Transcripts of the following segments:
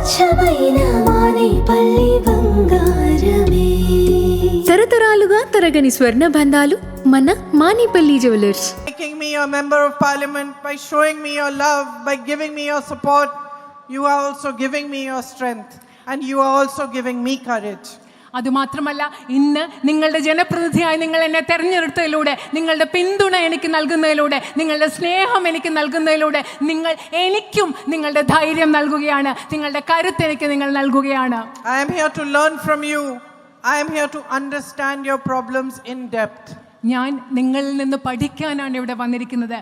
స్వచ్ఛమైన మానేపల్లి బంగారమే. తరతరాలుగా తరగని స్వర్ణ బంధాలు మన Manepalli jewellers. Making me a member of parliament, by showing me your love, by giving me your support, you are also giving me your strength and you are also giving me courage. അതുമാത്രമല്ല, ഇന്ന് നിങ്ങളുടെ ജനപ്രതിനിധിയായി നിങ്ങൾ എന്നെ തെരഞ്ഞെടുത്തതിലൂടെ, നിങ്ങളുടെ പിന്തുണ എനിക്ക് നൽകുന്നതിലൂടെ, നിങ്ങളുടെ സ്നേഹം എനിക്ക് നൽകുന്നതിലൂടെ നിങ്ങൾ എനിക്കും നിങ്ങളുടെ ധൈര്യം നൽകുകയാണ്, നിങ്ങളുടെ കരുത്ത് എനിക്ക് നിങ്ങൾ നൽകുകയാണ്. I am here to learn from you. I am here to understand your problems in depth. ഞാൻ നിങ്ങളിൽ നിന്ന് പഠിക്കാനാണ് ഇവിടെ വന്നിരിക്കുന്നത്.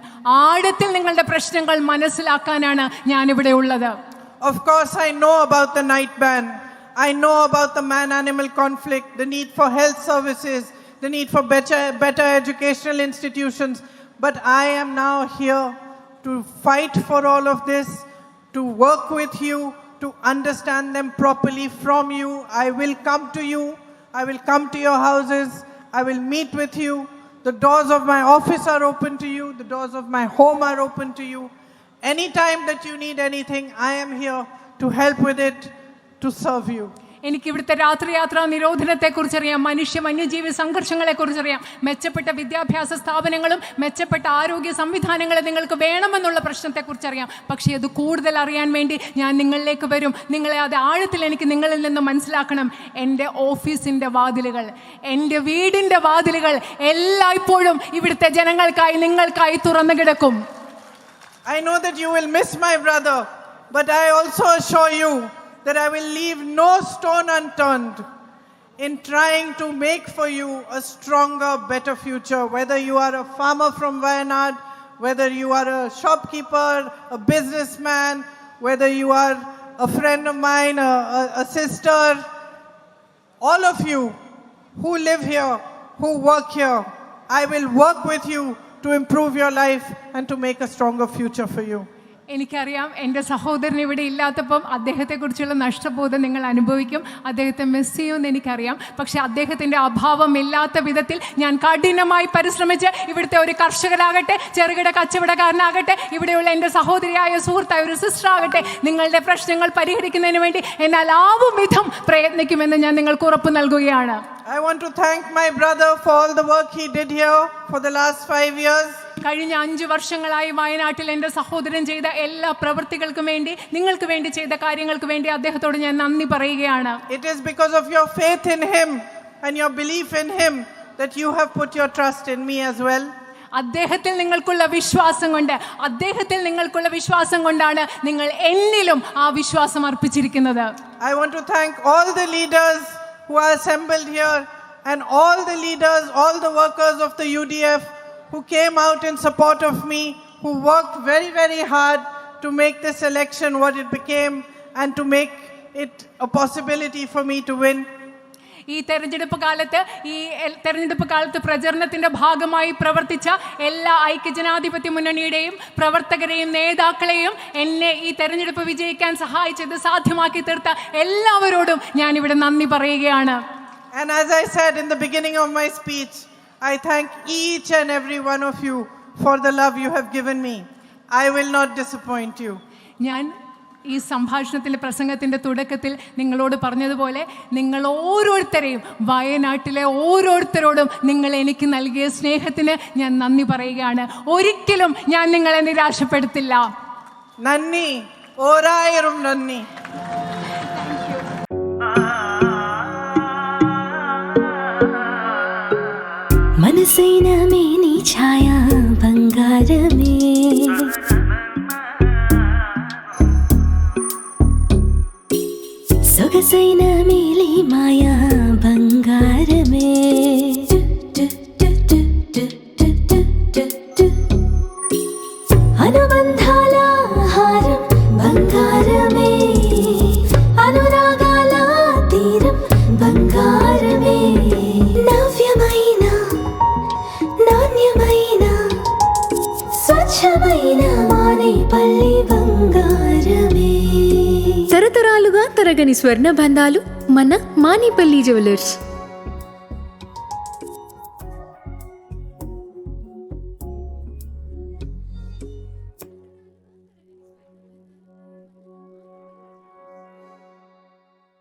ആഴത്തിൽ നിങ്ങളുടെ പ്രശ്നങ്ങൾ മനസ്സിലാക്കാനാണ് ഞാൻ ഇവിടെ ഉള്ളത്. Of course, I know about the night ban. I know about the man-animal conflict, the need for health services, the need for better educational institutions. But I am now here to fight for all of this, to work with you, to understand them properly from you. I will come to you. I will come to your houses. I will meet with you. The doors of my office are open to you. The doors of my home are open to you. Anytime that you need anything, I am here to help with it, to serve you. എനിക്ക് ഇവിടുത്തെ രാത്രിയാത്രാ നിരോധനത്തെക്കുറിച്ചറിയാം, വന്യജീവി സംഘർഷങ്ങളെക്കുറിച്ചറിയാം, മെച്ചപ്പെട്ട വിദ്യാഭ്യാസ സ്ഥാപനങ്ങളും മെച്ചപ്പെട്ട ആരോഗ്യ സംവിധാനങ്ങളും നിങ്ങൾക്ക് വേണമെന്നുള്ള പ്രശ്നത്തെക്കുറിച്ചറിയാം. പക്ഷേ അത് കൂടുതൽ അറിയാൻ വേണ്ടി ഞാൻ നിങ്ങളിലേക്ക് വരും. നിങ്ങളെ അത് ആഴത്തിൽ എനിക്ക് നിങ്ങളിൽ നിന്ന് മനസ്സിലാക്കണം. എൻ്റെ ഓഫീസിൻ്റെ വാതിലുകൾ, എൻ്റെ വീടിൻ്റെ വാതിലുകൾ എല്ലായ്പ്പോഴും ഇവിടുത്തെ ജനങ്ങൾക്കായി, നിങ്ങൾക്കായി തുറന്നു കിടക്കും. I know that you will miss my brother, but I also assure you that I will leave no stone unturned in trying to make for you a stronger, better future. Whether you are a farmer from Wayanad, whether you are a shopkeeper, a businessman, whether you are a friend of mine, a sister, all of you who live here, who work here, I will work with you to improve your life and to make a stronger future for you. എനിക്കറിയാം, എൻ്റെ സഹോദരൻ ഇവിടെ ഇല്ലാത്തപ്പം അദ്ദേഹത്തെക്കുറിച്ചുള്ള നഷ്ടബോധം നിങ്ങൾ അനുഭവിക്കും. അദ്ദേഹത്തെ miss ചെയ്യുമെന്ന് എനിക്കറിയാം. പക്ഷേ അദ്ദേഹത്തിൻ്റെ അഭാവം ഇല്ലാത്ത വിധത്തിൽ ഞാൻ കഠിനമായി പരിശ്രമിച്ച് ഇവിടുത്തെ ഒരു കർഷകരാകട്ടെ, ചെറുകിട കച്ചവടക്കാരനാകട്ടെ, ഇവിടെയുള്ള എൻ്റെ സഹോദരിയായ സുഹൃത്തായ ഒരു സിസ്റ്റർ ആകട്ടെ, നിങ്ങളുടെ പ്രശ്നങ്ങൾ പരിഹരിക്കുന്നതിന് വേണ്ടി എന്നാൽ ആവും വിധം പ്രയത്നിക്കുമെന്ന് ഞാൻ നിങ്ങൾക്ക് ഉറപ്പ് നൽകുകയാണ്. I want to thank my brother for all the work he did here for the last 5 years. കഴിഞ്ഞ 5 വർഷങ്ങളായി വയനാട്ടിൽ എൻ്റെ സഹോദരൻ ചെയ്ത എല്ലാ പ്രവൃത്തികൾക്കും വേണ്ടി, നിങ്ങൾക്ക് വേണ്ടി ചെയ്ത കാര്യങ്ങൾക്ക് വേണ്ടി അദ്ദേഹത്തോട് ഞാൻ നന്ദി പറയുകയാണ്. It is because of your faith in him and your belief in him that you have put your trust in me as well. അദ്ദേഹത്തിൽ നിങ്ങൾക്കുള്ള വിശ്വാസം കൊണ്ടാണ് നിങ്ങൾ എന്നിലും ആ വിശ്വാസം അർപ്പിച്ചിരിക്കുന്നത്. I want to thank all the leaders who are assembled here and all the leaders, all the workers of the UDF who came out in support of me, who worked very, very hard to make this election what it became and to make it a possibility for me to win. ഈ തെരഞ്ഞെടുപ്പ് കാലത്ത് പ്രചരണത്തിന്റെ ഭാഗമായി പ്രവർത്തിച്ച എല്ലാ ഐക്യജനാധിപത്യ മുന്നണിയുടെയും പ്രവർത്തകരെയും നേതാക്കളെയും എന്നെ ഈ തെരഞ്ഞെടുപ്പ് വിജയിക്കാൻ സഹായിച്ചത്, സാധ്യമാക്കി തീർത്ത എല്ലാവരോടും ഞാനിവിടെ നന്ദി പറയുകയാണ്. And as I said in the beginning of my speech, I thank each and every one of you for the love you have given me. I will not disappoint you. ഞാൻ ഈ പ്രസംഗത്തിൻ്റെ തുടക്കത്തിൽ നിങ്ങളോട് പറഞ്ഞതുപോലെ നിങ്ങൾ ഓരോരുത്തരെയും, വയനാട്ടിലെ ഓരോരുത്തരോടും നിങ്ങൾ എനിക്ക് നൽകിയ സ്നേഹത്തിന് ഞാൻ നന്ദി പറയുകയാണ്. ഒരിക്കലും ഞാൻ നിങ്ങളെ നിരാശപ്പെടുത്തില്ല. നന്ദി, ഓരായിരം നന്ദി. మనసైన మేని ఛాయ బంగారమే, సొగసైన మేలి మాయా బంగారమే, అనుబంధాల హారం బంగారమే, అనురాగాల తీరం బంగారమే, నవ్యమైన నాణ్యమైన స్వచ్ఛమైన మానేపల్లి బంగారమే. తరతరాలుగా తరగని స్వర్ణ బంధాలు మన మానేపల్లి జ్యువెలర్స్.